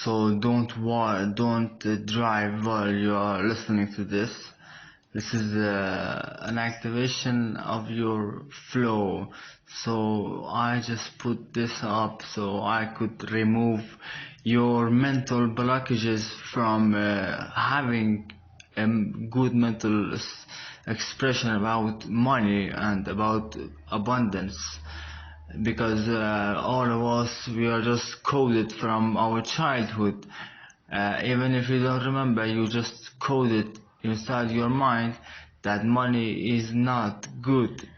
So don't drive while you are listening to this. This is an activation of your flow. So I just put this up so I could remove your mental blockages from having a good mental expression about money and about abundance, because all of us, we are just coded from our childhood. Even if you don't remember, you just coded inside your mind that money is not good.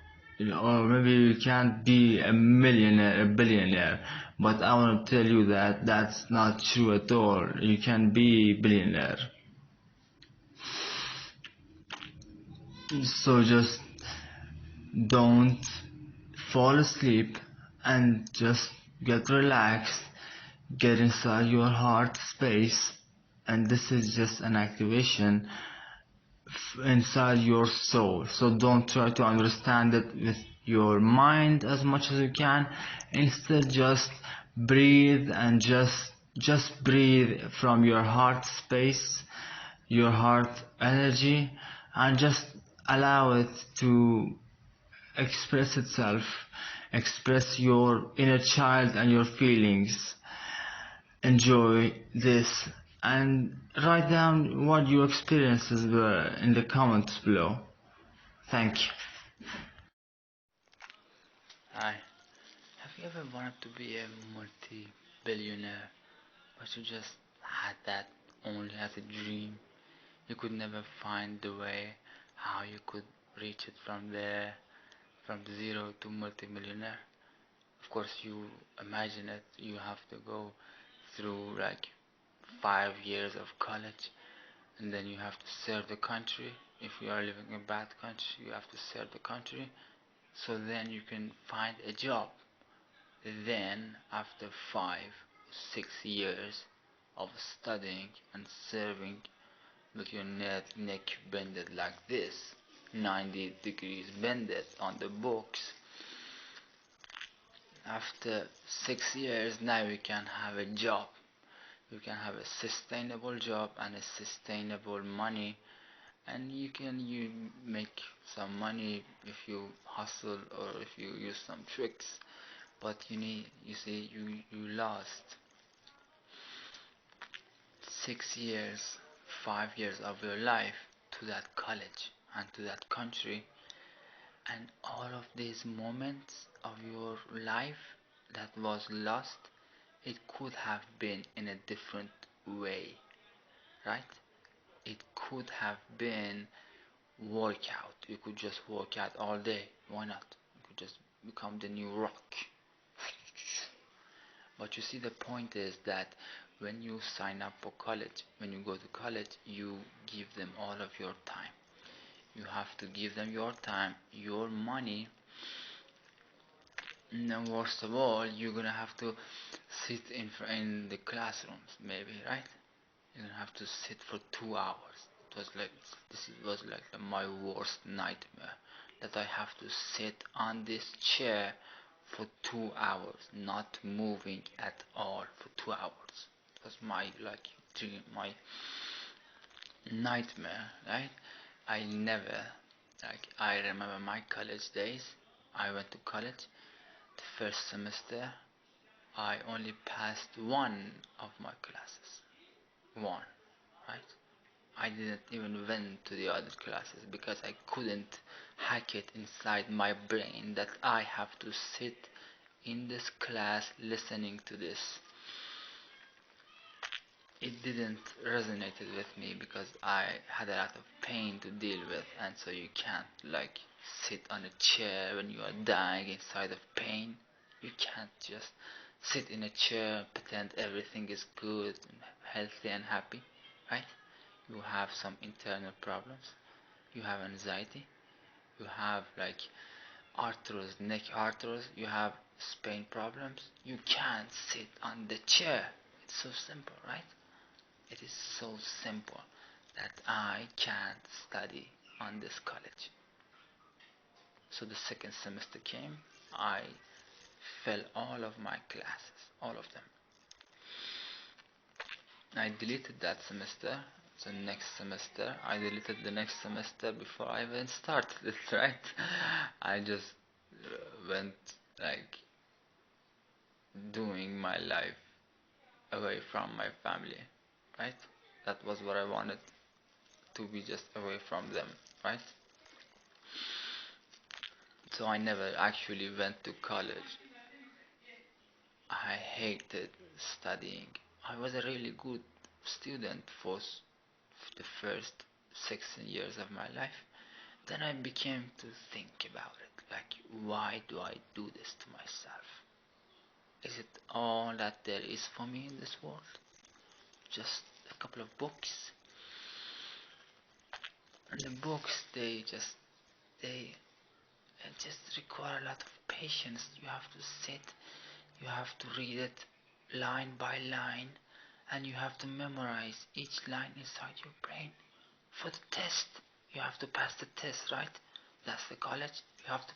Or maybe you can't be a millionaire, a billionaire, but I want to tell you that that's not true at all. You can be a billionaire. So just don't fall asleep and just get relaxed, get inside your heart space, and this is just an activation inside your soul. So don't try to understand it with your mind as much as you can. Instead, just breathe and just breathe from your heart space, your heart energy, and just allow it to express itself, express your inner child and your feelings. Enjoy this and write down what your experiences were in the comments below. Thank you. Hi. Have you ever wanted to be a multi-billionaire, but you just had that only as a dream? You could never find the way how you could reach it from there, from zero to multi-millionaire. Of course, you imagine it, you have to go through like 5 years of college, and then you have to serve the country. If you are living in a bad country, you have to serve the country, so then you can find a job. Then, after 5, 6 years of studying and serving with your neck bended like this, 90 degrees bended on the books, after 6 years, now you can have a job. You can have a sustainable job and a sustainable money, and you make some money if you hustle or if you use some tricks. But you see, you lost 6 years, 5 years of your life to that college and to that country, and all of these moments of your life that was lost, it could have been in a different way, right? It could have been workout. You could just work out all day. Why not? You could just become the new rock. But you see, the point is that when you sign up for college, when you go to college, you give them all of your time. You have to give them your time, your money, and then worst of all, you're gonna have to sit in the classrooms, maybe, right? You're gonna have to sit for 2 hours. This was like my worst nightmare, that I have to sit on this chair for 2 hours, not moving at all for 2 hours. It was my dream, my nightmare, right? I remember my college days. I went to college. The first semester, I only passed one of my classes. One, right? I didn't even went to the other classes because I couldn't hack it inside my brain that I have to sit in this class listening to this. It didn't resonate with me because I had a lot of pain to deal with, and so you can't sit on a chair when you are dying inside of pain. You can't just sit in a chair, pretend everything is good and healthy and happy, right? You have some internal problems. You have anxiety. You have arthritis, neck arthritis. You have spine problems. You can't sit on the chair. It's so simple, right? It is so simple that I can't study on this college. So the second semester came. I fell all of my classes, all of them. I deleted that semester. So next semester, I deleted the next semester before I even started it, right? I just went like doing my life away from my family, right? That was what I wanted, to be just away from them, right? So I never actually went to college. I hated studying. I was a really good student for the first 16 years of my life. Then I began to think about it, like, why do I do this to myself? Is it all that there is for me in this world? Just a couple of books? And the books, they just require a lot of patience. You have to sit, you have to read it line by line, and you have to memorize each line inside your brain. For the test, you have to pass the test, right? That's the college. You have to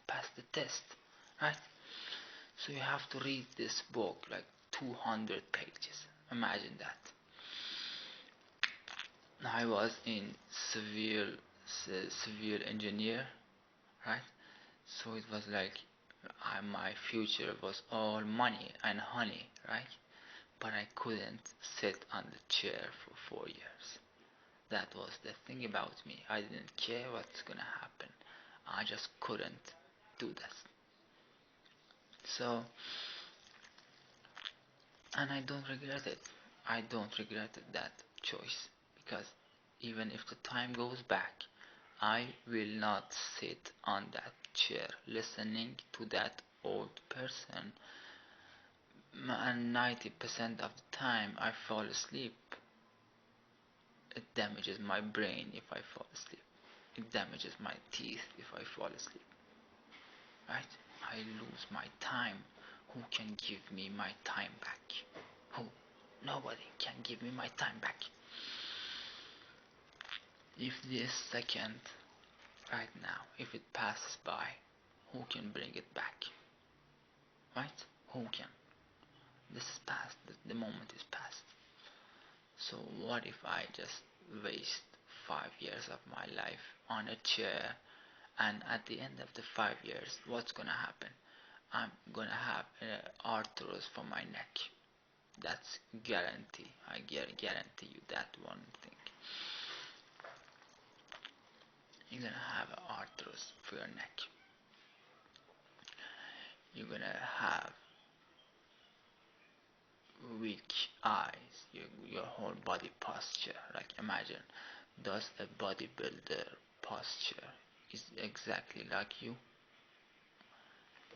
pass the test, right? So you have to read this book like 200 pages. Imagine that. I was in civil engineer, right? So it was like my future was all money and honey, right? But I couldn't sit on the chair for 4 years. That was the thing about me. I didn't care what's gonna happen. I just couldn't do that. So, and I don't regret it. I don't regret that choice, because even if the time goes back, I will not sit on that chair listening to that old person, and 90% of the time I fall asleep. It damages my brain if I fall asleep. It damages my teeth if I fall asleep. Right? I lose my time. Who can give me my time back? Who? Nobody can give me my time back. If this second, right now, if it passes by, who can bring it back? Right? Who can? This is past. The moment is past. So what if I just waste 5 years of my life on a chair, and at the end of the 5 years, what's gonna happen? I'm gonna have arthritis for my neck. That's guarantee. I guarantee you that one thing. You're gonna have arthritis for your neck. You're gonna have weak eyes. Your whole body posture. Like, imagine, does a bodybuilder posture is exactly like you?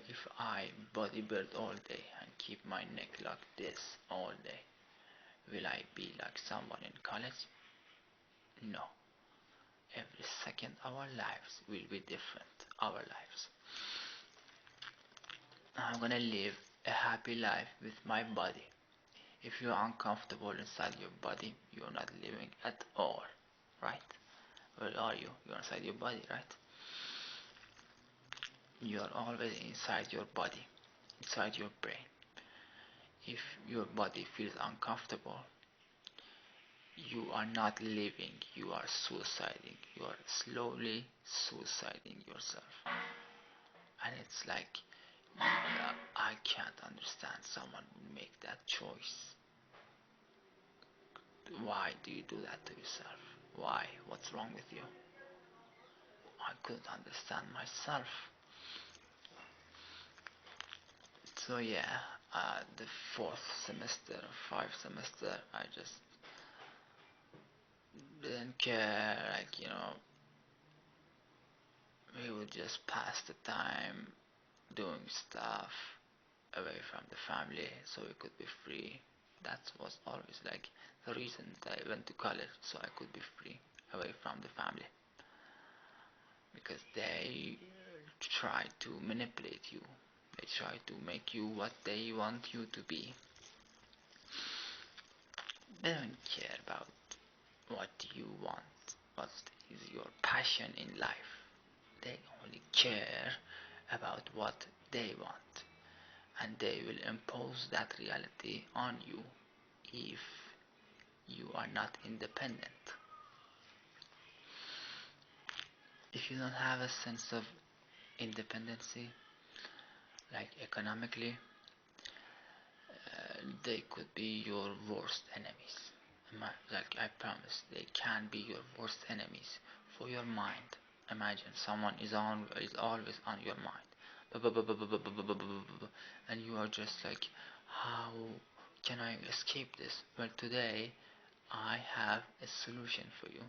If I bodybuild all day and keep my neck like this all day, will I be like someone in college? No. Every second our lives will be different. Our lives. I'm gonna live a happy life with my body. If you're uncomfortable inside your body, you're not living at all, right? Where are you? You're inside your body, right? You're always inside your body, inside your brain. If your body feels uncomfortable, you are not living, you are suiciding. You are slowly suiciding yourself. And it's like, I can't understand someone would make that choice. Why do you do that to yourself? Why? What's wrong with you? I couldn't understand myself. So yeah, the fourth semester, fifth semester, I just didn't care. Like, we would just pass the time doing stuff away from the family so we could be free. That was always like the reason that I went to college, so I could be free away from the family, because they try to manipulate you. They try to make you what they want you to be. They don't care about what you want, what is your passion in life. They only care about what they want, and they will impose that reality on you if you are not independent. If you don't have a sense of independency, like economically, they could be your worst enemies. Like I promise, they can be your worst enemies for your mind. Imagine someone is always on your mind, and you are just like, how can I escape this? Well, today I have a solution for you.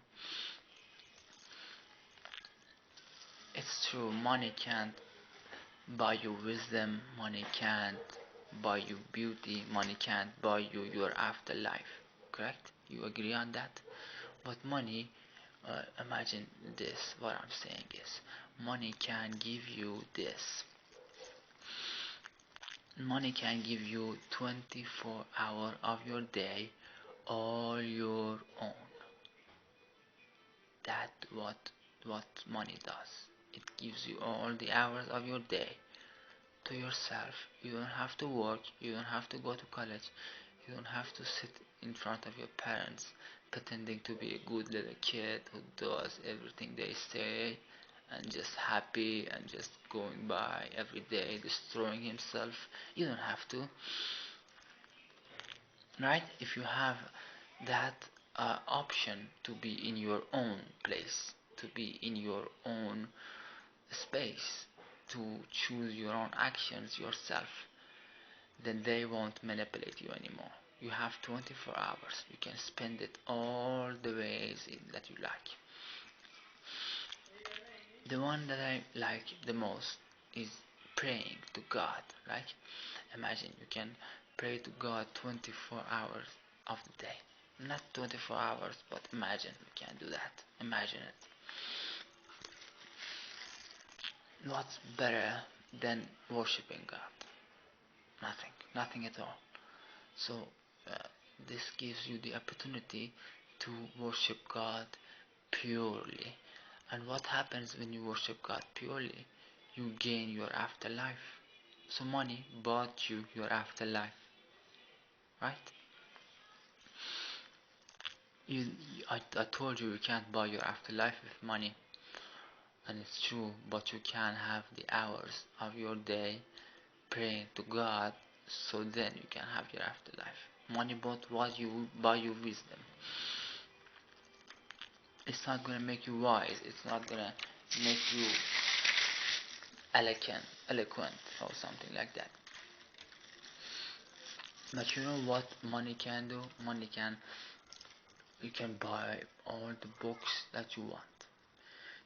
It's true, money can't buy you wisdom, money can't buy you beauty, money can't buy you your afterlife. Correct? You agree on that? But money, imagine this, what I'm saying is, money can give you this. Money can give you 24 hours of your day all your own. That's what money does. It gives you all the hours of your day to yourself. You don't have to work, you don't have to go to college, you don't have to sit in front of your parents pretending to be a good little kid who does everything they say and just happy and just going by every day destroying himself. You don't have to, right? If you have that option to be in your own place, to be in your own space, to choose your own actions yourself, then they won't manipulate you anymore. You have 24 hours. You can spend it all the ways that you like. The one that I like the most is praying to God. Like, imagine you can pray to God 24 hours of the day. Not 24 hours, but imagine you can do that. Imagine it. What's better than worshiping God? Nothing at all. So this gives you the opportunity to worship God purely. And what happens when you worship God purely? You gain your afterlife. So money bought you your afterlife, right? I told you can't buy your afterlife with money, and it's true, but you can have the hours of your day praying to God, so then you can have your afterlife. Money bought what you buy you wisdom. It's not gonna make you wise. It's not gonna make you eloquent or something like that. But you know what money can do? You can buy all the books that you want.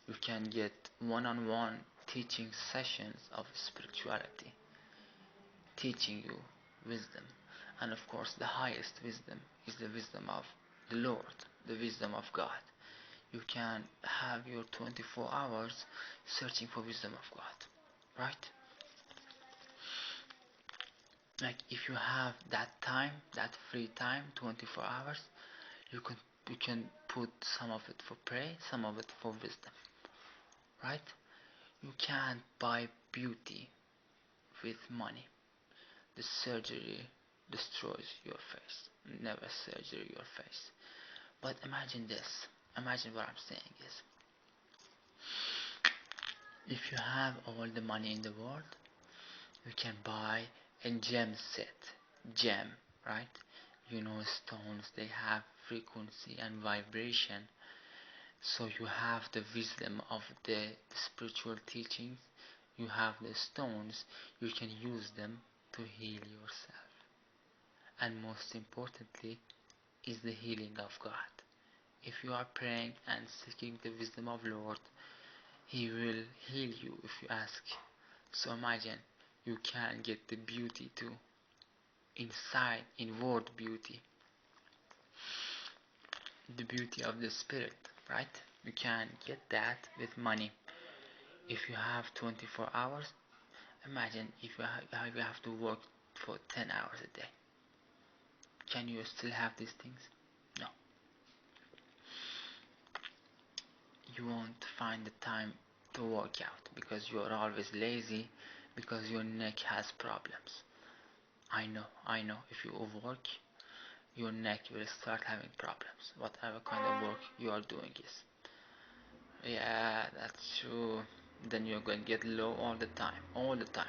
You can get one-on-one teaching sessions of spirituality, teaching you wisdom. And of course, the highest wisdom is the wisdom of the Lord, the wisdom of God. You can have your 24 hours searching for wisdom of God, right? Like if you have that time, that free time, 24 hours, you can put some of it for prayer, some of it for wisdom, right? You can't buy beauty with money. The surgery destroys your face. Never surgery your face. But imagine this. Imagine what I'm saying is, if you have all the money in the world, you can buy a gem set. Gem, right? You know, stones, they have frequency and vibration. So you have the wisdom of the spiritual teachings. You have the stones. You can use them to heal yourself. And most importantly is the healing of God. If you are praying and seeking the wisdom of Lord, He will heal you if you ask. So imagine you can get the beauty too, inside, inward beauty, the beauty of the spirit, right? You can get that with money. If you have 24 hours, imagine if you have to work for 10 hours a day. Can you still have these things? No. You won't find the time to work out because you are always lazy, because your neck has problems. I know. If you overwork, your neck will start having problems. Whatever kind of work you are doing is. Yeah, that's true. Then you're going to get low all the time. All the time.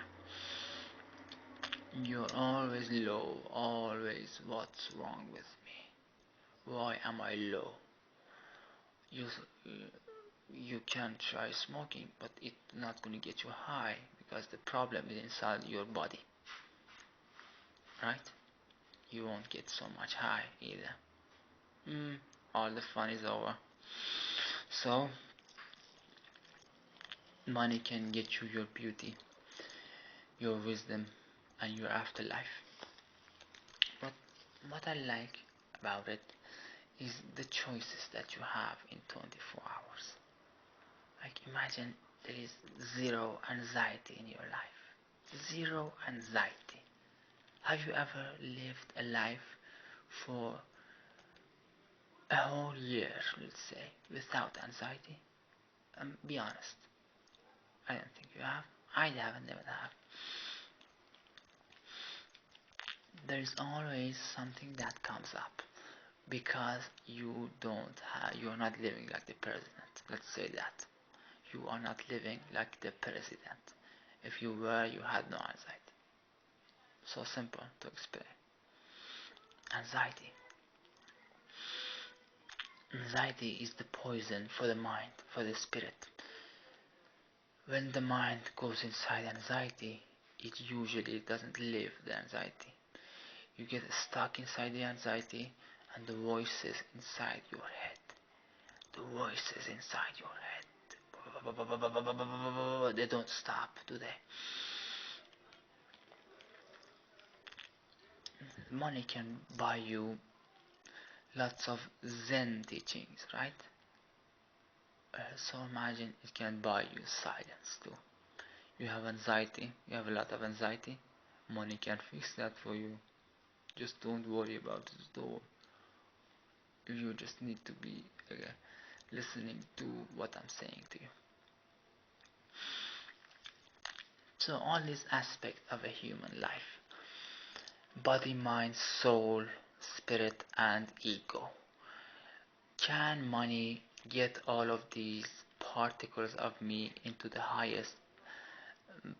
You're always low. Always. What's wrong with me? Why am I low? You, you can try smoking, but it's not going to get you high because the problem is inside your body. Right? You won't get so much high either. All the fun is over. So, money can get you your beauty, your wisdom, and your afterlife. But what I like about it is the choices that you have in 24 hours. Like imagine there is zero anxiety in your life. Zero anxiety. Have you ever lived a life for a whole year, let's say, without anxiety? Be honest. I don't think you have. I haven't, never have. There is always something that comes up because you are not living like the president. Let's say that. You are not living like the president. If you were, you had no anxiety. So simple to explain. Anxiety. Anxiety is the poison for the mind, for the spirit. When the mind goes inside anxiety, it usually doesn't live the anxiety. You get stuck inside the anxiety and the voices inside your head. The voices inside your head. They don't stop, do they? Money can buy you lots of Zen teachings, right? So imagine it can buy you silence too. You have anxiety, you have a lot of anxiety. Money can fix that for you. Just don't worry about it at all. You just need to be listening to what I'm saying to you. So all these aspects of a human life, body, mind, soul, spirit, and ego. Can money get all of these particles of me into the highest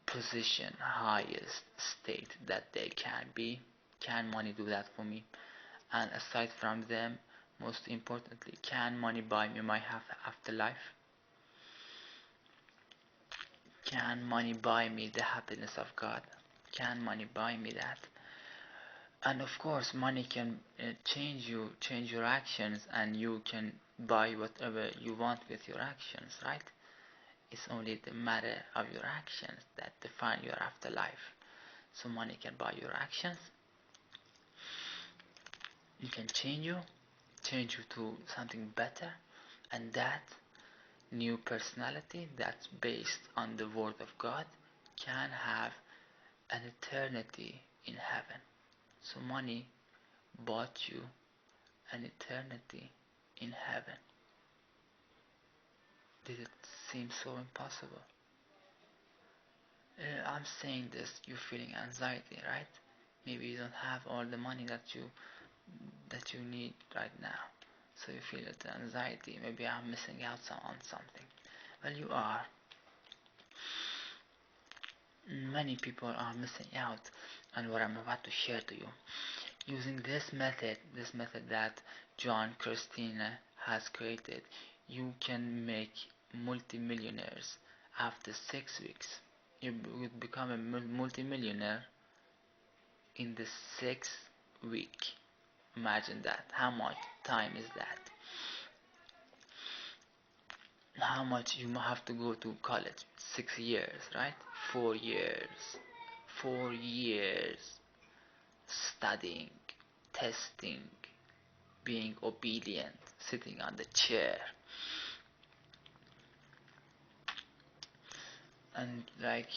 position, highest state that they can be? Can money do that for me? And aside from them, most importantly, can money buy me my afterlife? Can money buy me the happiness of God? Can money buy me that? And of course, money can change your actions, and you can buy whatever you want with your actions, right? It's only the matter of your actions that define your afterlife. So money can buy your actions. It can change you to something better, and that new personality that's based on the Word of God can have an eternity in heaven. So money bought you an eternity in heaven. Did it seem so impossible? I'm saying this, you're feeling anxiety, right? Maybe you don't have all the money that you need right now. So you feel the anxiety. Maybe I'm missing out on something. Well, you are. Many people are missing out on what I'm about to share to you. Using this method that John Christina has created, you can make multimillionaires after 6 weeks. You would become a multimillionaire in the 6th week. Imagine that. How much time is that? How much you have to go to college? 6 years, right? 4 years. 4 years studying, testing, being obedient, sitting on the chair. And like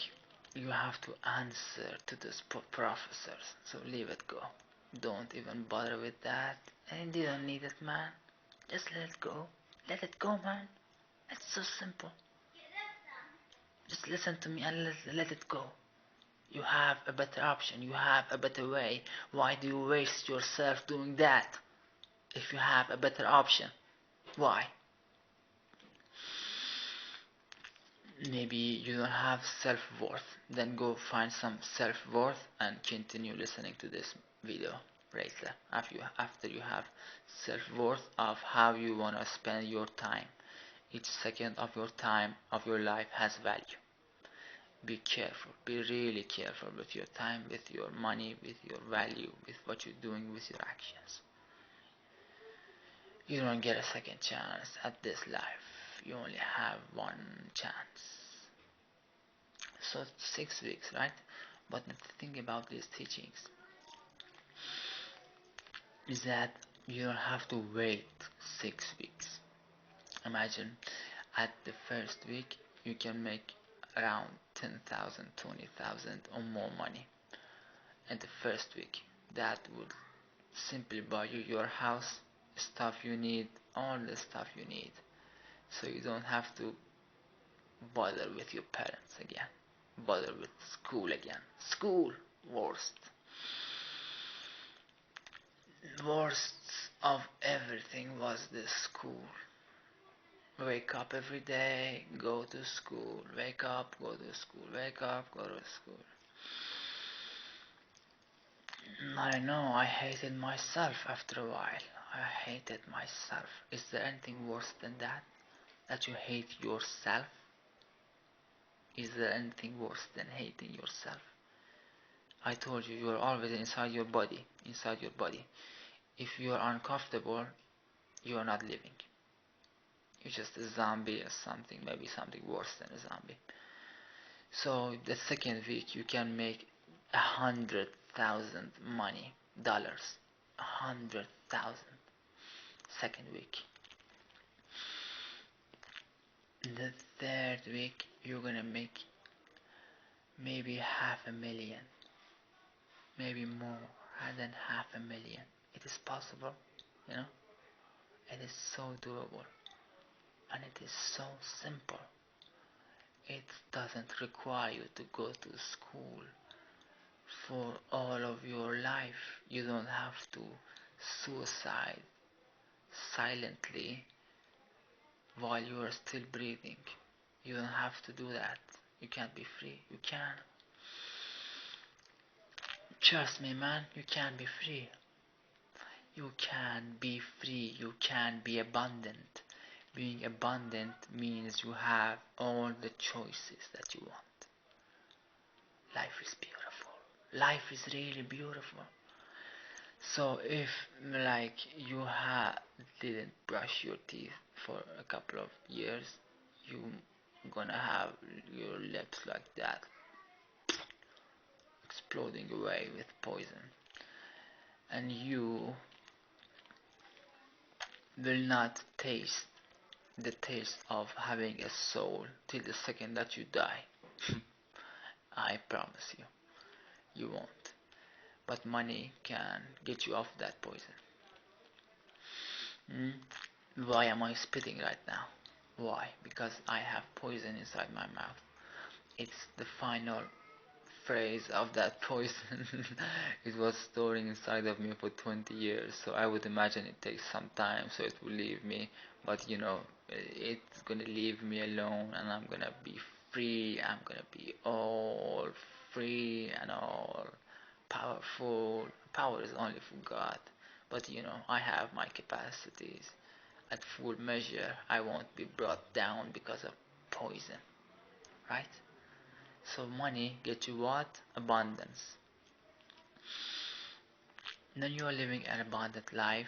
you have to answer to those professors. So leave it go. Don't even bother with that. And you don't need it, man. Just let it go. Let it go, man. It's so simple. Just listen to me and let it go. You have a better option, you have a better way. Why do you waste yourself doing that if you have a better option? Why? Maybe you don't have self-worth. Then go find some self-worth and continue listening to this video later. After you have self-worth of how you want to spend your time. Each second of your time, of your life, has value. Be careful, be really careful with your time, with your money, with your value, with what you're doing with your actions. You don't get a second chance at this life. You only have one chance. So 6 weeks, right? But the thing about these teachings is that you don't have to wait 6 weeks. Imagine at the first week you can make around 10,000, 20,000 or more money. And the first week that would simply buy you your house, stuff you need, all the stuff you need. So you don't have to bother with your parents again, bother with school again. School, worst. Worst of everything was the school. Wake up every day, go to school, wake up, go to school, wake up, go to school. I know, I hated myself after a while. I hated myself. Is there anything worse than that? That you hate yourself? Is there anything worse than hating yourself? I told you, you are always inside your body, inside your body. If you are uncomfortable, you are not living. You're just a zombie or something, maybe something worse than a zombie. So the second week you can make 100,000 dollars. 100,000. Second week. The third week you're gonna make maybe 500,000, maybe more than 500,000. It is possible, you know. It is so doable, and it is so simple. It doesn't require you to go to school for all of your life. You don't have to suicide silently while you are still breathing. You don't have to do that. You can be free. You can. Trust me, man, you can be free. You can be free. You can be abundant. Being abundant means you have all the choices that you want. Life is beautiful. Life is really beautiful. So if like you didn't brush your teeth for a couple of years, you gonna have your lips like that, exploding away with poison, and you will not taste the taste of having a soul till the second that you die. I promise you, you won't. But money can get you off that poison. Why am I spitting right now? Why? Because I have poison inside my mouth. It's the final phrase of that poison. It was storing inside of me for 20 years, so I would imagine it takes some time so it will leave me. But you know, it's gonna leave me alone, and I'm gonna be free. I'm gonna be all free and all powerful. Power is only for God, but you know, I have my capacities at full measure. I won't be brought down because of poison, right? So money gets you what? Abundance. When you are living an abundant life,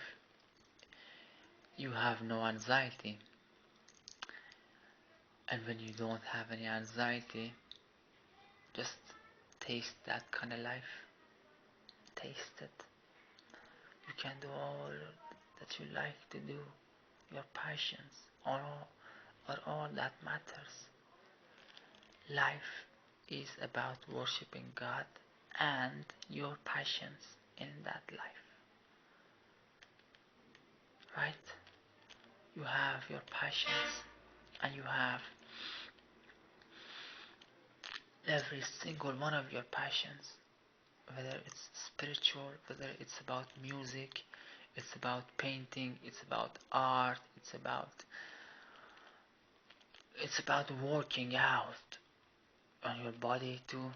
you have no anxiety. And when you don't have any anxiety, just taste that kind of life. Taste it. You can do all that you like to do. Your passions are all that matters. Life is about worshipping God and your passions in that life. Right? You have your passions and you have every single one of your passions, whether it's spiritual, whether it's about music, it's about painting, it's about art, it's about working out on your body too.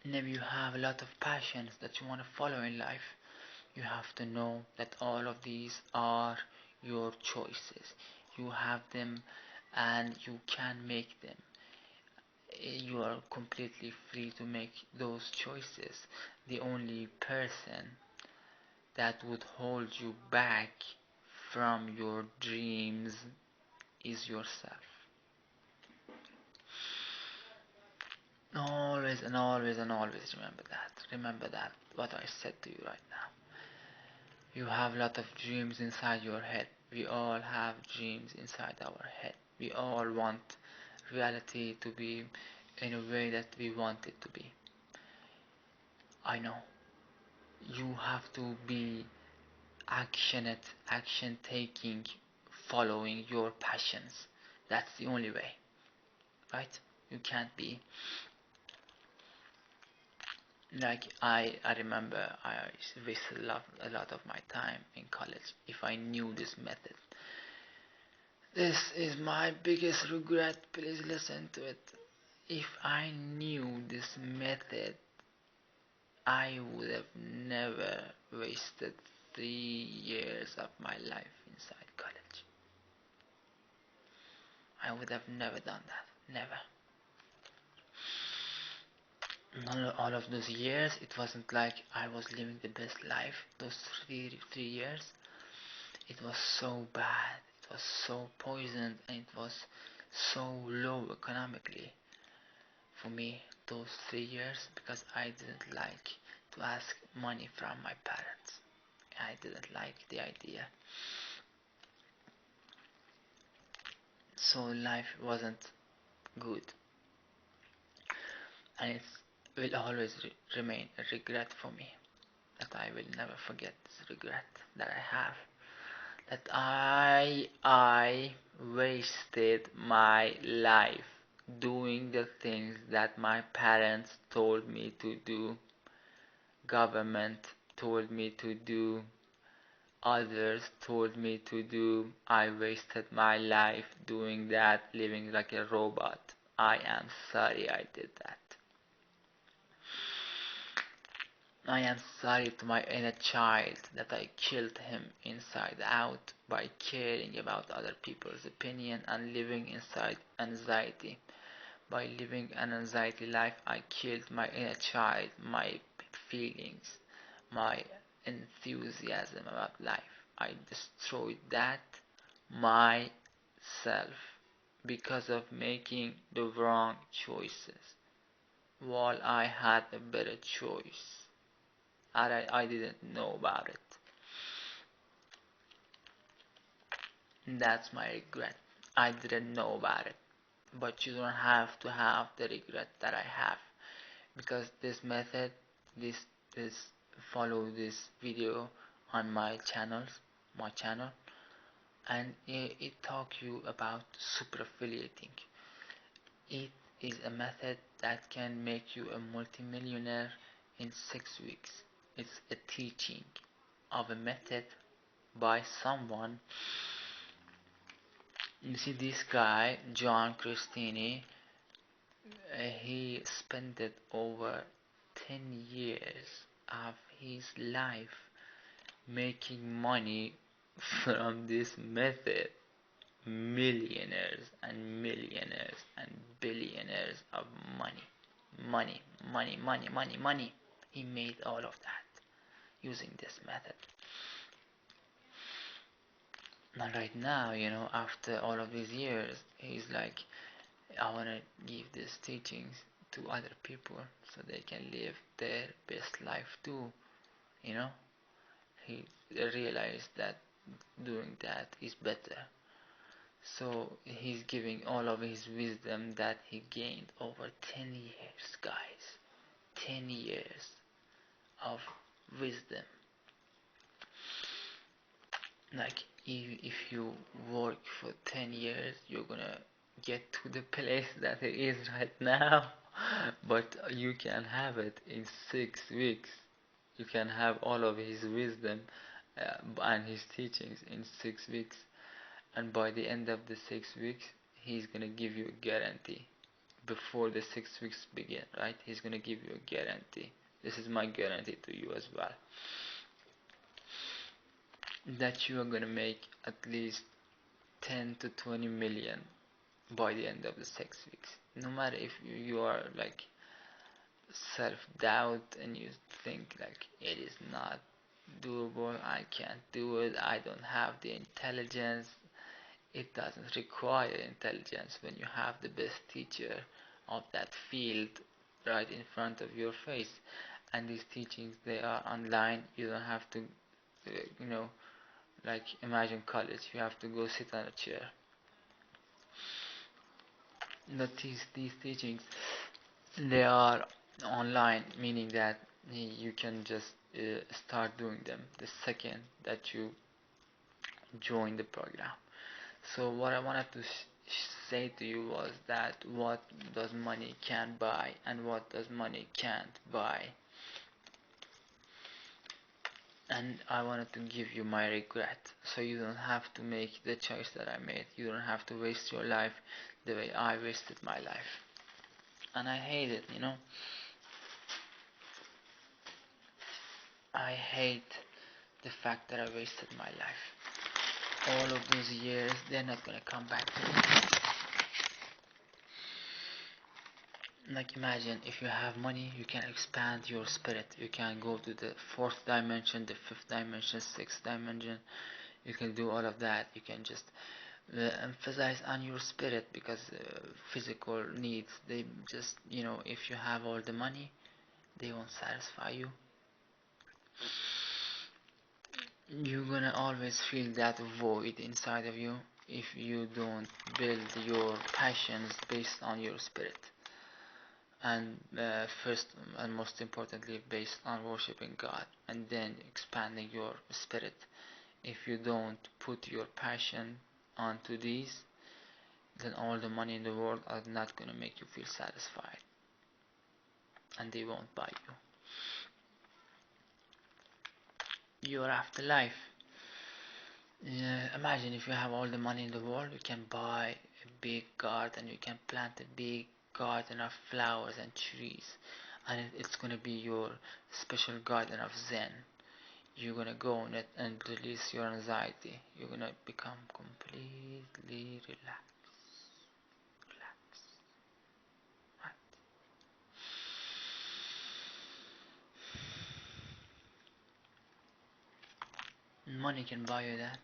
Maybe you have a lot of passions that you want to follow in life. You have to know that all of these are your choices. You have them and you can make them. You are completely free to make those choices. The only person that would hold you back from your dreams is yourself. Always and always and always remember that. Remember that, what I said to you right now. You have a lot of dreams inside your head. We all have dreams inside our head. We all want reality to be in a way that we want it to be. I know. You have to be action taking, following your passions. That's the only way, right? You can't be like I remember I wasted a lot of my time in college. If I knew this method, this is my biggest regret. Please listen to it. If I knew this method, I would have never wasted 3 years of my life inside college. I would have never done that. Never. All of those years, it wasn't like I was living the best life. Those three years, it was so bad. It was so poisoned, and it was so low economically for me. Those 3 years, because I didn't like to ask money from my parents. I didn't like the idea. So life wasn't good, and it will always remain a regret for me, that I will never forget this regret that I have, that I wasted my life doing the things that my parents told me to do, government told me to do, others told me to do. I wasted my life doing that, living like a robot. I am sorry I did that. I am sorry to my inner child that I killed him inside out by caring about other people's opinion and living inside anxiety. By living an anxiety life, I killed my inner child, my feelings, my enthusiasm about life. I destroyed that myself because of making the wrong choices while I had a better choice. I didn't know about it. That's my regret. I didn't know about it. But you don't have to have the regret that I have, because this method, this follow this video on my channel, and it talk you about super affiliating. It is a method that can make you a multimillionaire in 6 weeks. It's a teaching of a method by someone. You see, this guy, John Cristini, he spent over 10 years of his life making money from this method. Millionaires and millionaires and billionaires of money. He made all of that using this method. And right now, after all of these years, he's like, I want to give these teachings to other people so they can live their best life too. He realized that doing that is better. So he's giving all of his wisdom that he gained over 10 years, guys. 10 years of wisdom. Like, if you work for 10 years, you're gonna get to the place that it is right now, but you can have it in 6 weeks. You can have all of his wisdom and his teachings in 6 weeks, and by the end of the 6 weeks, he's gonna give you a guarantee. Before the 6 weeks begin, right? He's gonna give you a guarantee. This is my guarantee to you as well, that you are gonna make at least 10 to 20 million by the end of the 6 weeks. No matter if you are like self-doubt and you think like it is not doable, I can't do it, I don't have the intelligence. It doesn't require intelligence when you have the best teacher of that field right in front of your face. And these teachings, they are online. You don't have to you know like imagine college, you have to go sit on a chair. But these teachings, they are online, meaning that you can just start doing them the second that you join the program. So what I wanted to say to you was that what does money can buy and what does money can't buy. And I wanted to give you my regret, so you don't have to make the choice that I made. You don't have to waste your life the way I wasted my life. And I hate it, I hate the fact that I wasted my life. All of those years, they're not gonna come back to me. Like imagine if you have money, you can expand your spirit. You can go to the fourth dimension, the fifth dimension, sixth dimension. You can do all of that. You can just emphasize on your spirit, because physical needs, they just, if you have all the money, they won't satisfy you. You're gonna always feel that void inside of you if you don't build your passions based on your spirit. And first and most importantly, based on worshiping God, and then expanding your spirit. If you don't put your passion onto these, then all the money in the world are not going to make you feel satisfied, and they won't buy you your afterlife. Imagine if you have all the money in the world, you can buy a big garden, you can plant a big garden of flowers and trees, and it's gonna be your special garden of Zen. You're gonna go on it and release your anxiety. You're gonna become completely relaxed. Right? Money can buy you that.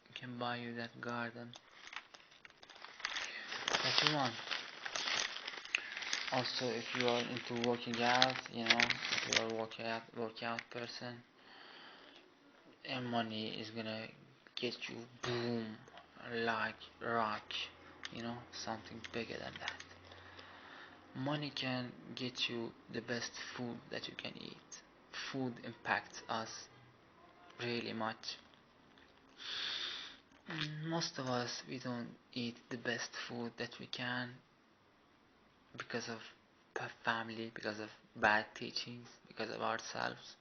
It can buy you that garden that you want. Also, if you are into working out, if you are a workout person, and money is gonna get you boom like rock, something bigger than that. Money can get you the best food that you can eat. Food impacts us really much. Most of us, we don't eat the best food that we can because of family, because of bad teachings, because of ourselves.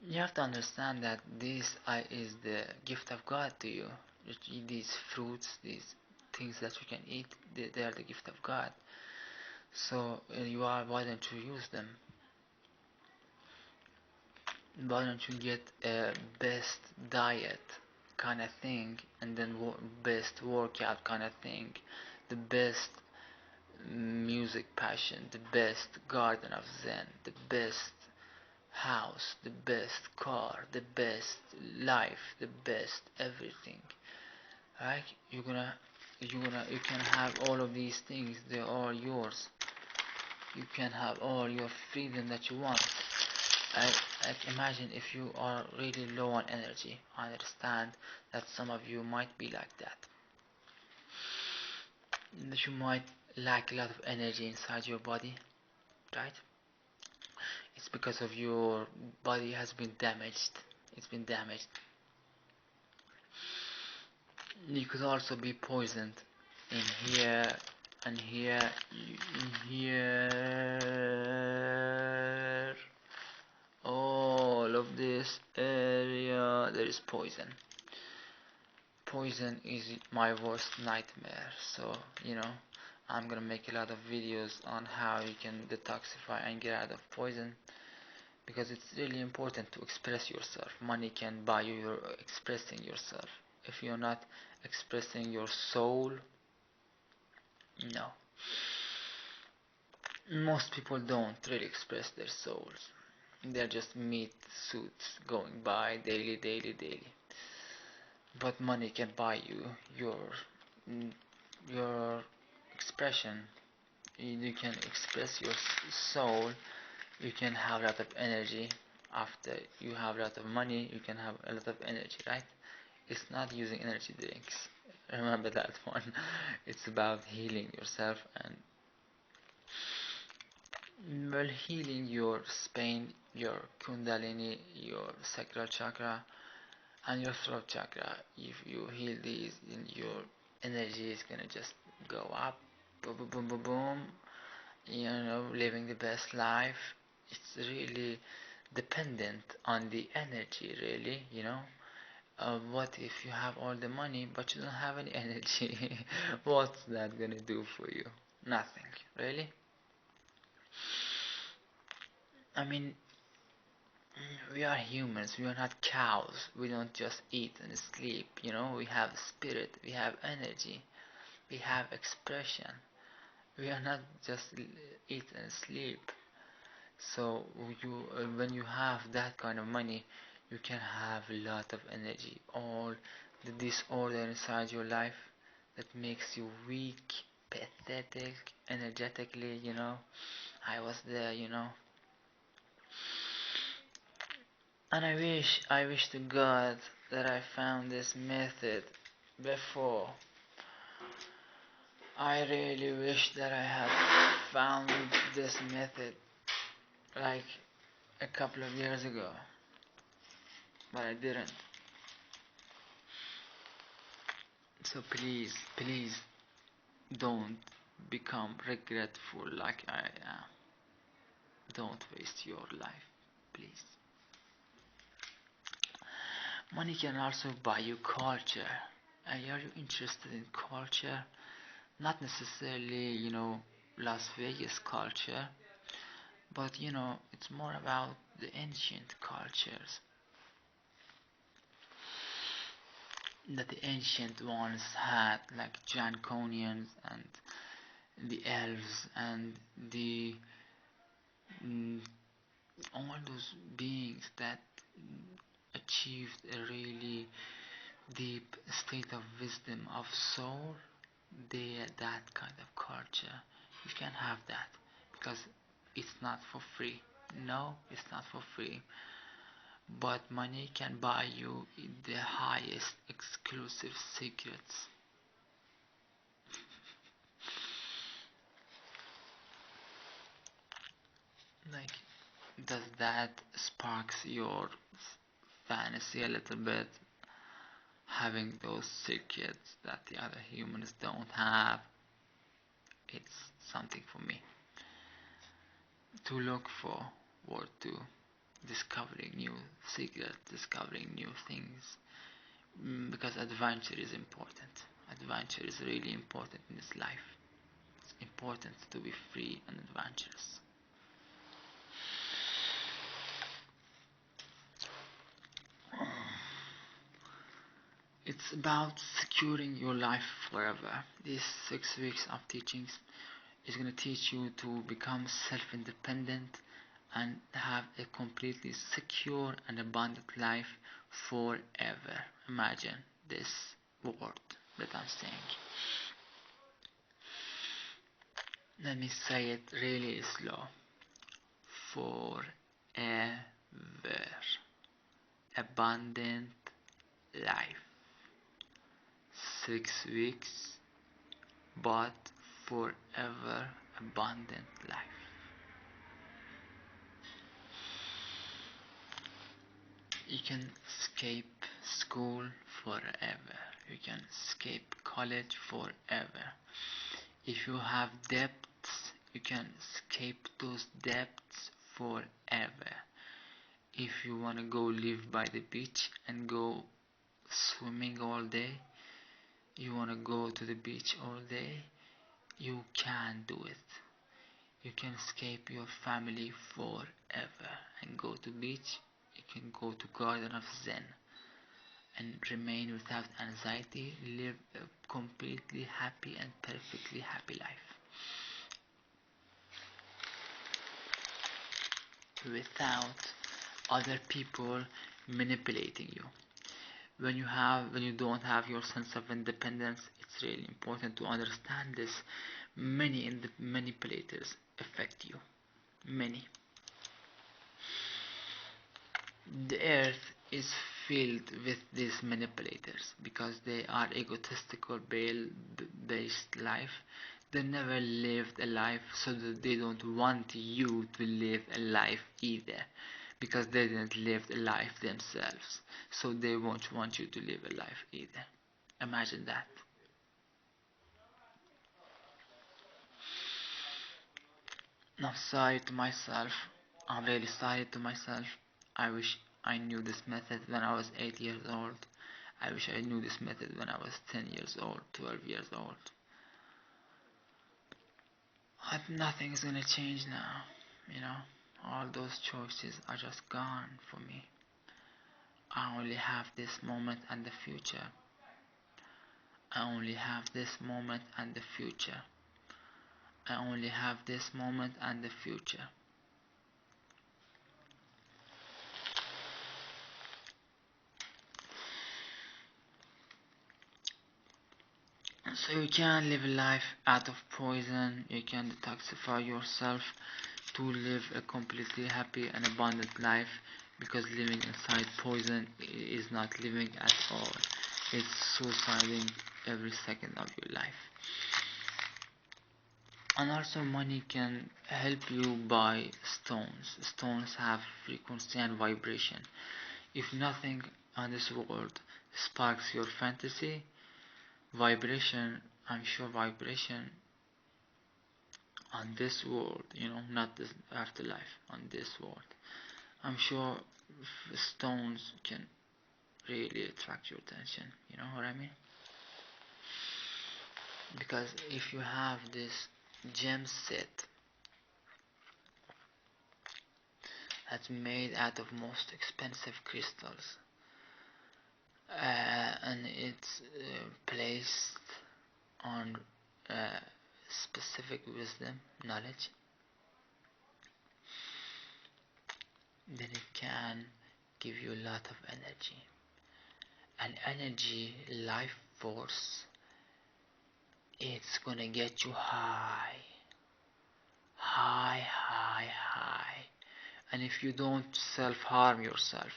You have to understand that this is the gift of God to you. These fruits, these things that you can eat, they are the gift of God. So why don't you use them? Why don't you get a best diet kind of thing, and then best workout kind of thing, the best music passion, the best garden of Zen, the best house, the best car, the best life, the best everything. Right? You can have all of these things. They are yours. You can have all your freedom that you want. Like imagine if you are really low on energy. I understand that some of you might be like that. That you might lack a lot of energy inside your body, right? It's because of your body has been damaged. It's been damaged. You could also be poisoned in here and here, in here. All of this area there is poison. Poison is my worst nightmare. So I'm gonna make a lot of videos on how you can detoxify and get out of poison, because it's really important to express yourself. Money can buy you your expressing yourself. If you're not expressing your soul, no. Most people don't really express their souls. They're just meat suits going by daily, daily, daily. But money can buy you your expression. You can express your soul. You can have a lot of energy. After you have a lot of money, you can have a lot of energy, right? It's not using energy drinks. Remember that one. It's about healing yourself and healing your spine, your kundalini, your sacral chakra, and your throat chakra. If you heal these, then your energy is gonna just go up, boom, boom, boom, boom, boom. Living the best life. It's really dependent on the energy, really. What if you have all the money but you don't have any energy? What's that gonna do for you? Nothing, really. I mean, we are humans, we are not cows. We don't just eat and sleep. We have spirit, we have energy, we have expression. We are not just eat and sleep. So when you have that kind of money, you can have a lot of energy. All the disorder inside your life that makes you weak, pathetic, energetically. I was there. And I wish to God that I found this method before. I really wish that I had found this method like a couple of years ago, but I didn't. So please, please don't become regretful like I am. Don't waste your life, please. Money can also buy you culture. Are you interested in culture? Not necessarily, Las Vegas culture, but it's more about the ancient cultures that the ancient ones had, like Dranconians and the elves and the all those beings that achieved a really deep state of wisdom of soul. They are that kind of culture. You can have that because it's not for free. No, it's not for free. But money can buy you the highest exclusive secrets. Like, does that sparks your fantasy a little bit? Having those secrets that the other humans don't have, it's something for me to look for, or to discovering new secrets, discovering new things. Because adventure is important. Adventure is really important in this life. It's important to be free and adventurous. It's about securing your life forever. These 6 weeks of teachings is going to teach you to become self-independent and have a completely secure and abundant life forever. Imagine this word that I'm saying. Let me say it really slow. Forever. Abundant life. 6 weeks, but forever abundant life. You can escape school forever. you can escape college forever. If you have debts, you can escape those debts forever. If you want to go live by the beach and go swimming all day, you want to go to the beach all day, you can do it. You can escape your family forever and go to beach. You can go to Garden of Zen and remain without anxiety, live a completely happy and perfectly happy life without other people manipulating you. When you don't have your sense of independence, it's really important to understand this. Many manipulators affect you. Many. The earth is filled with these manipulators because they are egotistical based life. They never lived a life, so that they don't want you to live a life either, because they didn't live a life themselves, so they won't want you to live a life either. Imagine that. I'm sorry to myself. I'm really sorry to myself. I wish I knew this method when I was 8 years old. I wish I knew this method when I was 10 years old, 12 years old. But nothing is gonna change now, you know. All those choices are just gone for me. I only have this moment and the future. I only have this moment and the future. I only have this moment and the future. So you can live a life out of poison. You can detoxify yourself to live a completely happy and abundant life, because living inside poison is not living at all. It's suiciding every second of your life. And also money can help you buy stones. Stones have frequency and vibration. If nothing on this world sparks your fantasy, vibration, I'm sure vibration on this world, not this afterlife, on this world, I'm sure stones can really attract your attention. You know what I mean? Because if you have this gem set that's made out of most expensive crystals, and it's placed on specific wisdom, knowledge, then it can give you a lot of energy. And energy, life force, it's gonna get you high, high, high, high. And if you don't self-harm yourself,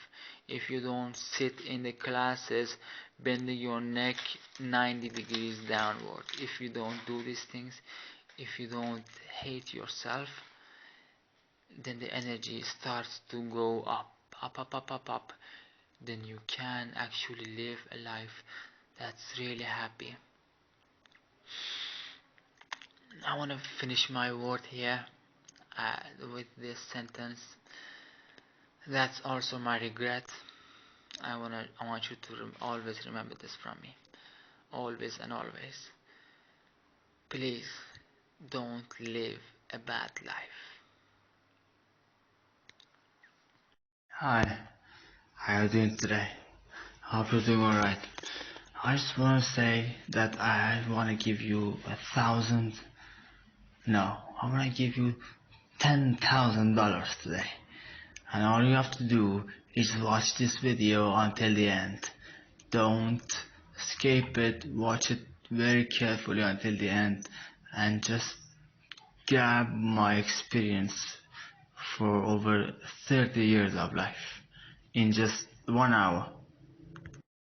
if you don't sit in the classes bending your neck 90 degrees downward, if you don't do these things, if you don't hate yourself, then the energy starts to go up, up, up, up, up, up. Then you can actually live a life that's really happy. I want to finish my word here with this sentence. That's also my regret. I want you to always remember this from me. Always and always. Please don't live a bad life. Hi, how are you doing today? Hope you're doing alright. I just want to say that I want to give you I want to give you $10,000 today. And all you have to do is watch this video until the end. Don't skip it, watch it very carefully until the end, and just grab my experience for over 30 years of life in just 1 hour.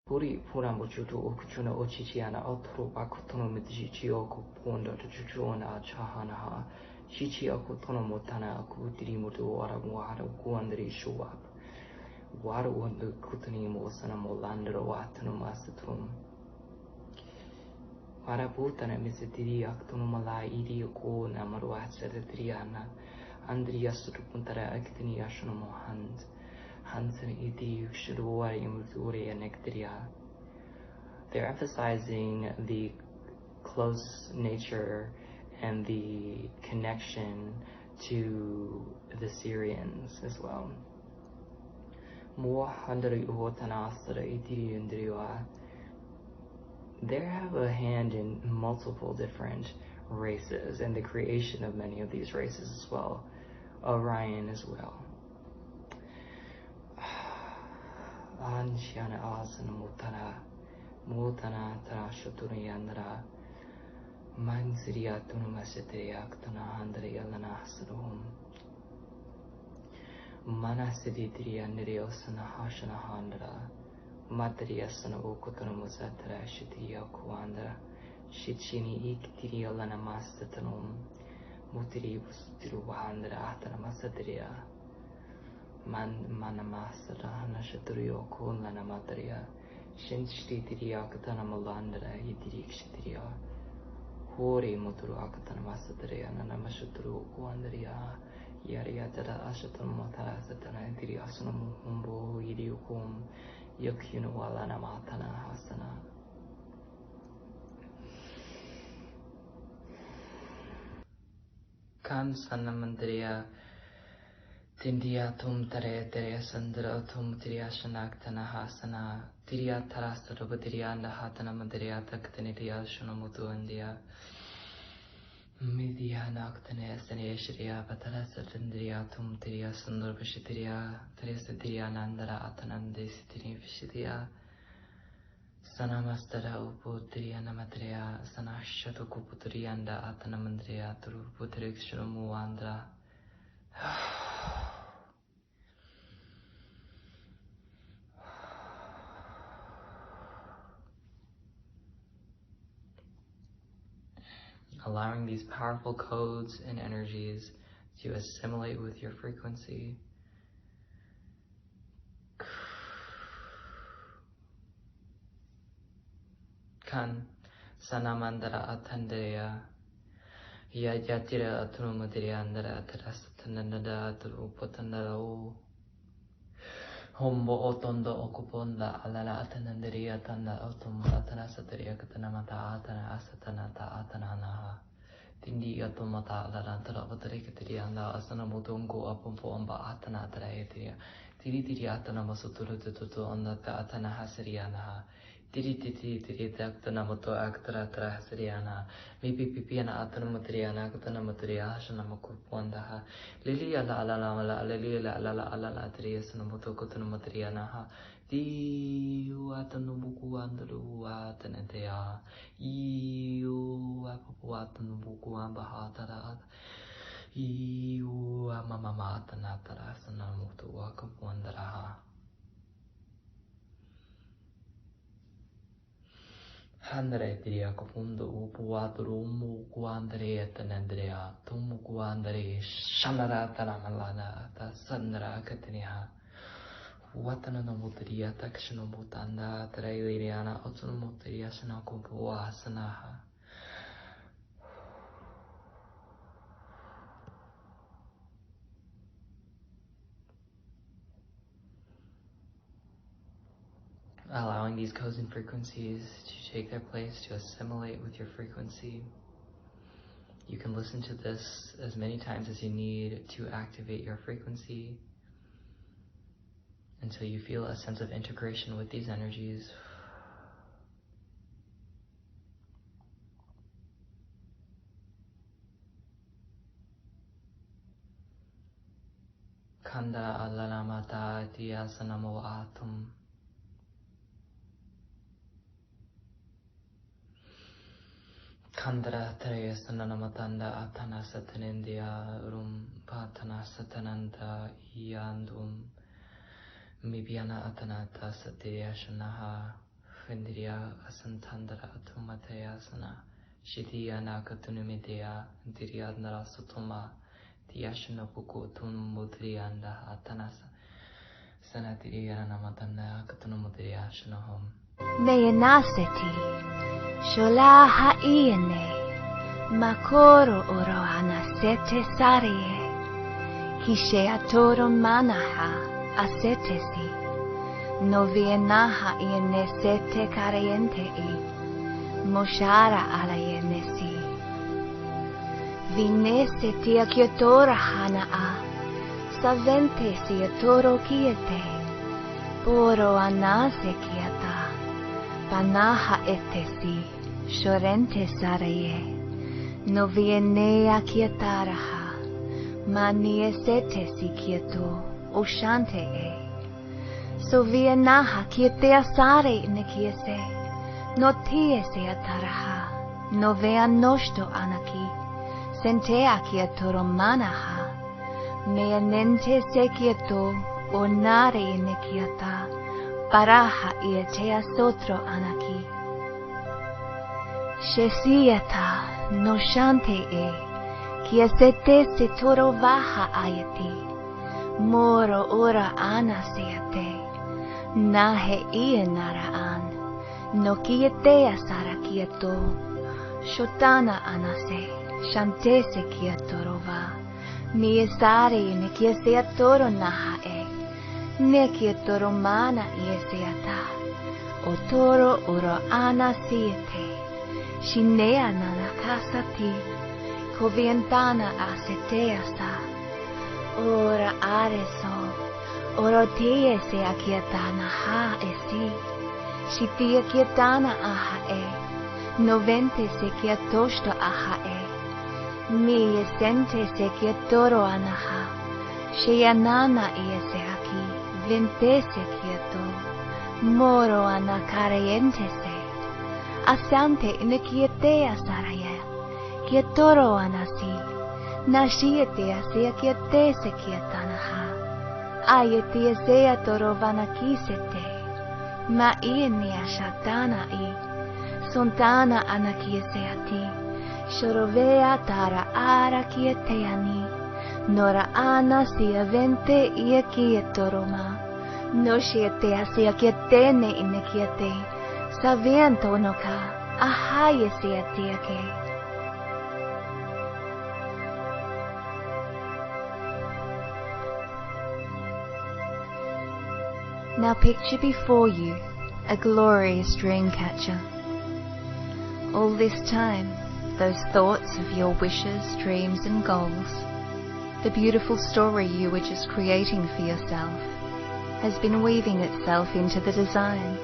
Puri purambo chutu okuchuna ochichiana otru akutono mitjichi oku ponda chuchuona chahanaha shichi akutono motana akutiri mutu wara wara kuandri shuap waru undu kutani mosana molandro watano masatrum Para putana misitiri aktono mala iri ko na marwa sadriana andria sutupuntara akitini ashno mohand hansen iti shudwari imuturi anectria. They're emphasizing the close nature and the connection to the Syrians as well. They have a hand in multiple different races and the creation of many of these races as well. Orion as well. Anshana asana mutana tarashuturiyandra manziria tunumasitria ktana handriya lanahsadum manasiditriya niriosana hashana handra matriyasana ukutana musatra shitiya kuandra shichini iktiriya lanamastatanum mutiri bustiruhandra ahtana masatriya manamasara hanashaturiyo kun lanamatriya shinshtitriya katana malandra idirikshtriya Hori muturu akatana masatriya nanamashaturu kuandriya Yariya tada ashatan matara satana diri asanam humbo yiriukum yakyunu walana matana hasana. Kan sanamandriya tindiya tum tare tere sandra tum tiriya shanaktana hasana tiriya tarasarva tiriya nahatana mandriya taktaniya shunamutu andiya Midya naktane sane shriya patara satindriya tum tiriya sundar vishitiriya trisatiriya nandara atanande sitiri vishitiriya sanamastara uputiriya namatriya sanashatu kuputriyanda atanamandriya turu putrikshramu andra allowing these powerful codes and energies to assimilate with your frequency. Kan sanamandara atandeya yajatira atrumadiriandara tarasatananda atrupotanara Hombo otondo okuponda alala atanandiriya tanda otumba atanasatiriya katanamata atana asatanata atananaha. Tindi atomata alarantara vatarikatiriya anda asanamutungu apumpo amba atana atarayatiriya. Tiri tiri atana masuturu tututu ondata atana hasiriyanaha. Tiri tiri tiri taktana moto aktara tara hasiriyana. Mipi pipiana atana matriyana katana matriya hasana makupondaha. Lili ala ala ala lili ala ala ala ala triya sanamoto katana matriyana ha. Iu atanu buku andalu atanatea. Iu apapu atanu buku ambahatara. Iu amamama atanatara sanamoto akapuandaraha. Handre diria kapundo upuaturu mu kuandre tanandrea tumu kuandre shanara tanamalana ta sandra katniha watana no mutria takshno mutanda trailiriana otsuno mutria sana kupuasanaha. Allowing these codes and frequencies to take their place, to assimilate with your frequency. You can listen to this as many times as you need to activate your frequency until you feel a sense of integration with these energies. Kanda alalamata diasanamo atum. Kandra Traya Sananamatanda Atana Satanendia Rum Patana Satananda Yandum Mibiana Atanata Satya Shanaha Fendiria Asantandra Atumataya Sana Shitia Nakatunumidea Diriadnara Sutuma Tiashana Puku Tun Mudrianda Atanasa Sanatiria Namatanda Katunumudria Shanahom. Meyanaseti, shola haiene, makoro oro anasete sarie, kishe atoro manaha asetesi, novienaha ienesete cariente moshara alayenesi. Vinese tia kiotora hanaa, savente si atoro kiete, poro anase kiata, panaha etesi, shorente saraye, novienea kietaraha, maniesete si kieto, oshante so vienaha kietea sare nekiese, no tiese ataraha, no vea nosto anaki, sentea kietoro manaha, meanente se kieto, onare nekiata, paraha ietea sotro anaki. Shesiata no shante kiesete se toro vaha ayati, moro ora anaseate, nahe ienaraan, no kietea sara kieto, shotana anase, shantese kietorova, miesare ne kiesea toro naha ne kietoro mana ieseata, o toro oro anasiete, shinea nana kasati, covientana aseteasa, ora areso, oro tie se akietana ha esi, shitia kietana aha novente se kietosto aha mi esente se kietoro anaha, sheanana iese aki, vente se kieto, moro anacariente se, asante in kietea saraya, kietoro anasi, nashiete asia kiete se kietanaha, ayete sea toro vanakisete, ma ienia shatana sontana anakieseati, shorovea tara ara kieteani, nora ana sia vente ia kietoroma, no shiete asia kietene in kiete, saviento noka, ahaye siatiake. Now picture before you a glorious dream catcher. All this time, those thoughts of your wishes, dreams and goals, the beautiful story you were just creating for yourself, has been weaving itself into the design.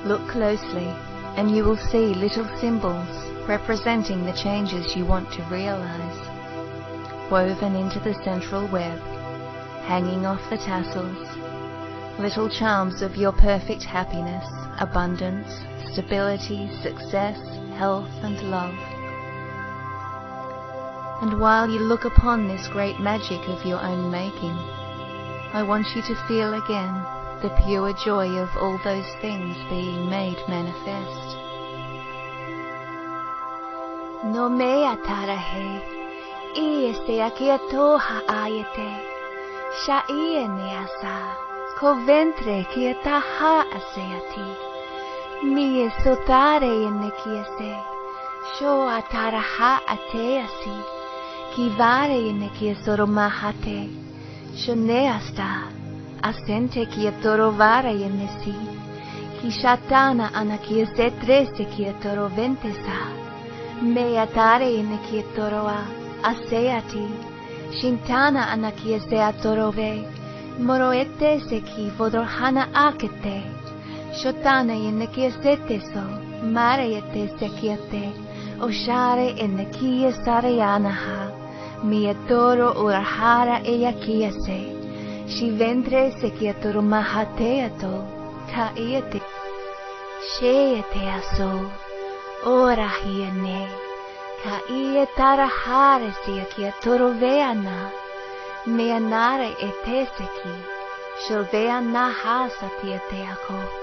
Look closely and you will see little symbols representing the changes you want to realize, woven into the central web, hanging off the tassels, little charms of your perfect happiness, abundance, stability, success, health and love. And while you look upon this great magic of your own making, I want you to feel again the pure joy of all those things being made manifest. No mea tarahe, ie se akiatoha ayete, sha ie neasa, coventre kietaha aseati. Mi sotare in kiese, sho ataraha ateasi, kivare in kiesoro mahate, shoneasta, asente kietorovare in nesi, kishatana anakiese trese kietoro ventesa, meatare in kietoroa, aseati, shintana anakiese atorove, moroete se ki vodorhana akete, shotana in kiesete so, marete sekiate, oshare in kia sarayanaha, mietoro urahara ea kiese, shi ventre sekiatoro mahateato, ka iete, sheete aso, ora hiene, ka ietarahare sekiatoro veana, meanare eteseki, sholveana hasatiateako,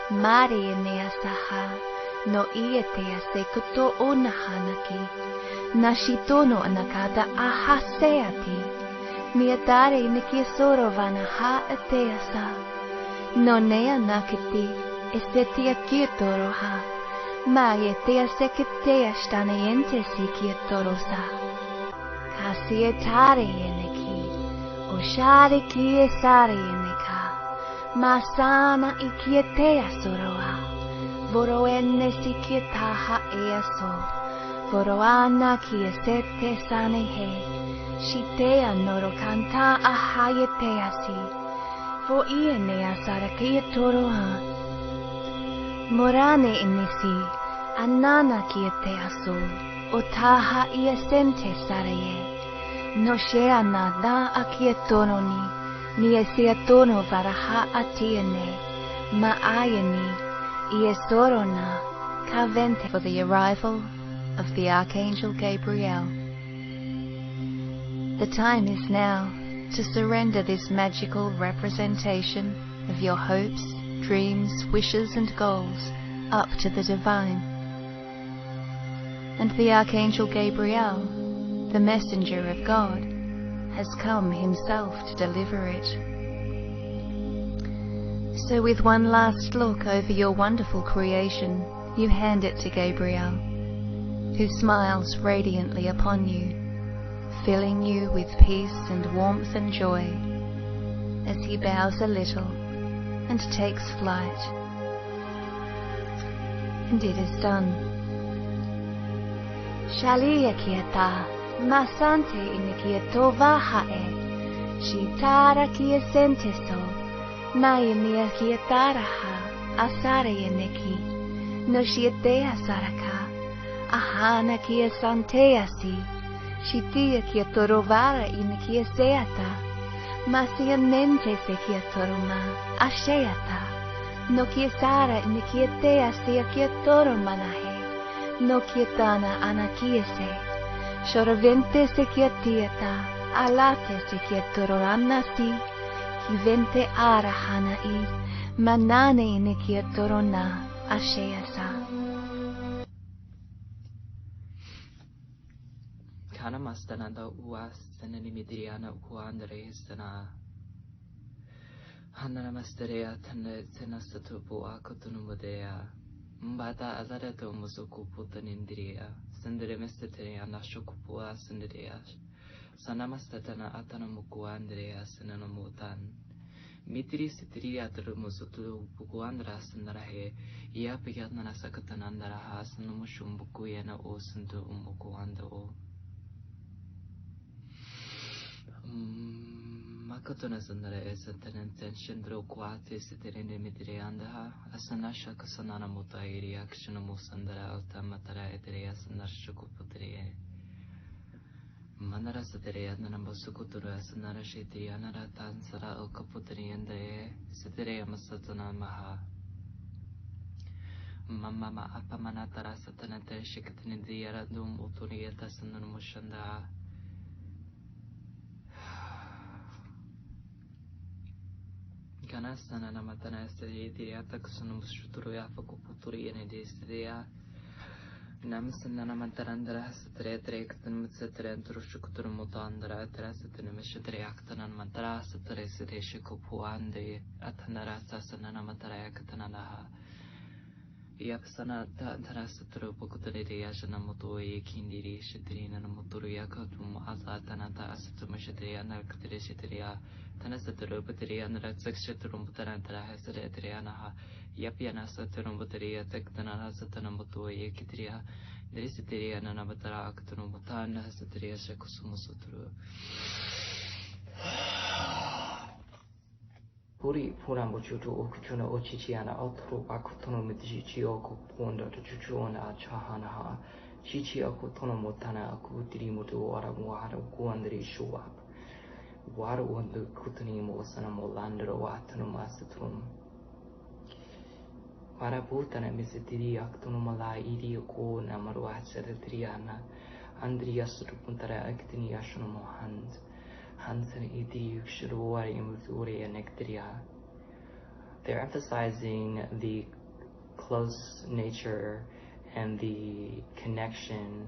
Mari neasaha, no ietea sekuto onahanaki, nashitono anakada ahaseati, miatare nikiesoro vanaha eteasa, Nonea nakiti estetia kietoroha. Maya tea sekitea staniente si kietorosa. Kasietare yeneki. Oshare kiesare yeneka. Masana ikietea soroa. Voroenne si kietaha easo. Voroana kiesete sanehe. Shitea noro kanta ahayeteasi. Vo ienea sarakia toroha. Morane inisi. Anana kieteaso. Otaha iesente saraye. No sheana da akietononi. Ni esiatono varaha atiene. Maayani. Iesorona. Kavente. For the arrival of the Archangel Gabriel. The time is now to surrender this magical representation of your hopes, dreams, wishes and goals up to the Divine. And the Archangel Gabriel, the messenger of God, has come himself to deliver it. So with one last look over your wonderful creation, you hand it to Gabriel, who smiles radiantly upon you, filling you with peace and warmth and joy, as he bows a little and takes flight. And it is done. Shalia kieta, masante inikietova hae, shitara kiesenteso, naimia kietaraha, asare yeneki, no shietea saraka, ahana kiesanteasi, Shitia kia torovara in kia seata, masiamente se kia toroma, asheata, no kia sara in kia tea sia kia toromanahe, no kia tana anakiese, shoravente se kia tieta, alate se kia tororana si, kivente arahana I, manane in kia torona, asheasa. Kana mastana da uas sanani midriana ukuandre sana. Hanana masterea tana senasatu bua kotunumudea. Mbata azarato musuku putanindria. Sendere mestetea nashukupua sendrea. Sanamastatana atana mukuandrea senanamutan. Mitri sitri atrumusutu bukuandra sendarahe. Ia pigatna sakatanandaraha sanamushumbukuena o sentu umukuanda o. Makoto na sandara esa tenenten shendro kuate siterene midriandaha asanasha kasanana mutairi akshana musandara altamatara eterea sanashuku putere manara saterea nanambasukutura sanara shetianara tansara alkaputeriende siterea masatana maha mamma apamanatara satanate shikatinidiyara dum uturieta sananamushanda. Kanasana namatana estedia takusunum struturia fakuputuri ene destedia namsana namatarandra satre trektan satre antrushkutur mutandra trasatene mestre aktanan mantra satre sete shikupuande atnara sasana namatara yaktananaha yapsana tarasatru pokutari yashana mutu yakindiri shitrina namuturu yakatum azatanata asatuma shitria narkatri shitria Tanasaturu Bateria and Ratsakshaturum Butarantara has a Retrianaha, Yapiana Saturum Bateria, Tektanana Satanamutu, Yakitria, Drisiteria, Nanabatara, Aktunumutan, Hasatria Shakusumusutru. Puri Purambo Chutu Okuchuna Ochichiana Otru Akutono Michi Oku Ponda to Chuchuana Chahanaha, Chichi Okutono Motana, Akutirimutu, Aramuara, Guandri Shuap. Waru undu kutani mosana molandro watanu masatrum. Para putana misitiri aktunu malai iri ko namaru asaratriana. Andria surupuntara aktini ashunu mohand. Hansan iti yukshuruari imuturi anectria. They're emphasizing the close nature and the connection